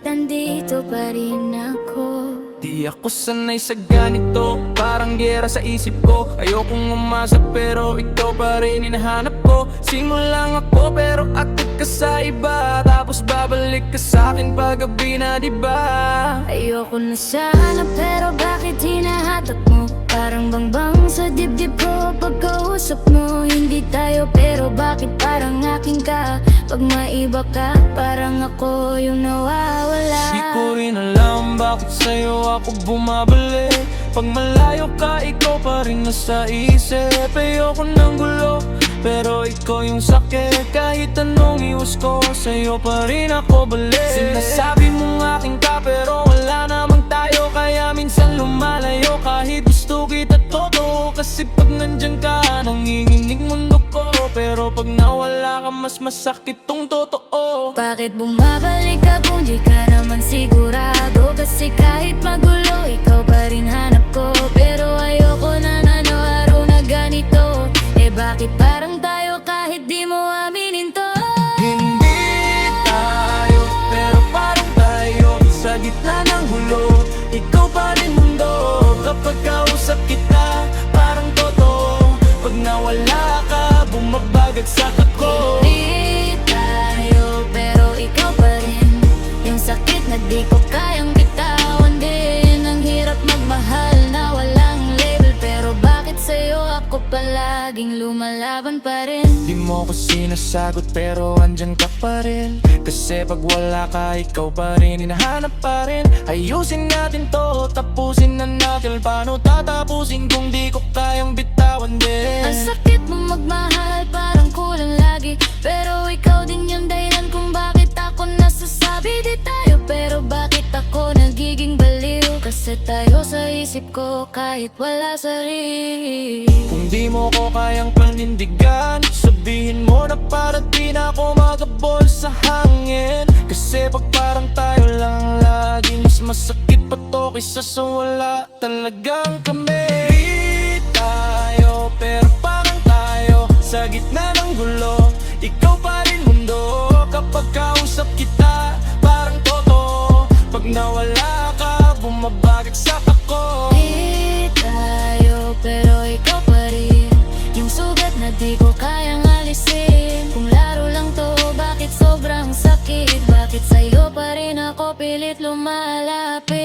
bakit andito pa rin ako? Di ako sanay sa ganito, parang gera sa isip ko. Ayokong umasa pero ikaw pa rin hinahanap ko. Single lang ako pero akit ka sa iba, tapos babalik ka sa'kin pag gabi na, diba? Ayoko na sana pero bakit hinahatak mo? Parang bangbang sa dibdib ko pagkausap mo. Hindi tayo pero bakit parang akin ka? Pag maiba ka parang ako yung nawawala. Di ko rin alam bakit sa'yo ako bumabalik. Pag malayo ka, ikaw pa rin nasa isip. Ayoko ng gulo pero ikaw yung sakit. Kahit anong iwas ko, sa'yo pa rin ako balik. Sinasabi mong akin ka pero wala namang tayo, kaya minsan lumalayo kahit gusto kita totoo. Kasi pag nandyan ka, nanginginig mundo ko. Pero pag nawala ka, mas masakit tong totoo. Bakit bumabalik ka kung di ka naman sigurado? Kasi kahit magulo, ikaw pa rin hanap ko. Pero ayoko na araw na ganito. Eh bakit parang tayo kahit di mo aminin to? Hindi tayo, pero parang tayo. Sa gitna ng gulo, ikaw pa rin mundo. Kapag kausap kita, parang totoo. Pag nawala ka, bumabagagsak ako. Hindi tayo, pero ikaw pa rin. Yung sakit na di ko kayang bitawan din. Ang hirap magmahal na walang label. Pero bakit sa'yo ako palaging lumalaban pa rin? Di mo ko sinasagot pero andyan ka pa rin. Kasi pag wala ka, ikaw pa rin hinahanap pa rin. Ayusin natin to, tapusin na natin. Paano tatapusin kung di ko kayang bitawan din? Ang sakit mong magmahal, parang kulang lagi. Pero ikaw din yung dahilan kung bakit ako nasasabi di tayo. Pero bakit ako nagiging baliw? Kasi tayo sa isip ko kahit wala sarili. Kung di mo ko kayang panindigan, sabihin mo na para di na ako magabol sa hangin. Kasi pag parang tayo lang lagi, mas masakit pa to kaysa sa wala talagang kami. Di tayo, pero parang tayo. Sa gitna ng gulo, ikaw pa rin mundo. Kapag kausap kita, parang totoo. Pag nawala ka, bumabagagsak ako. Di tayo, pero ikaw pa rin. Yung sugat na di ko kayang alisin. Kung laro lang to, bakit sobrang sakit? Bakit sa'yo pa rin ako pilit lumalapit?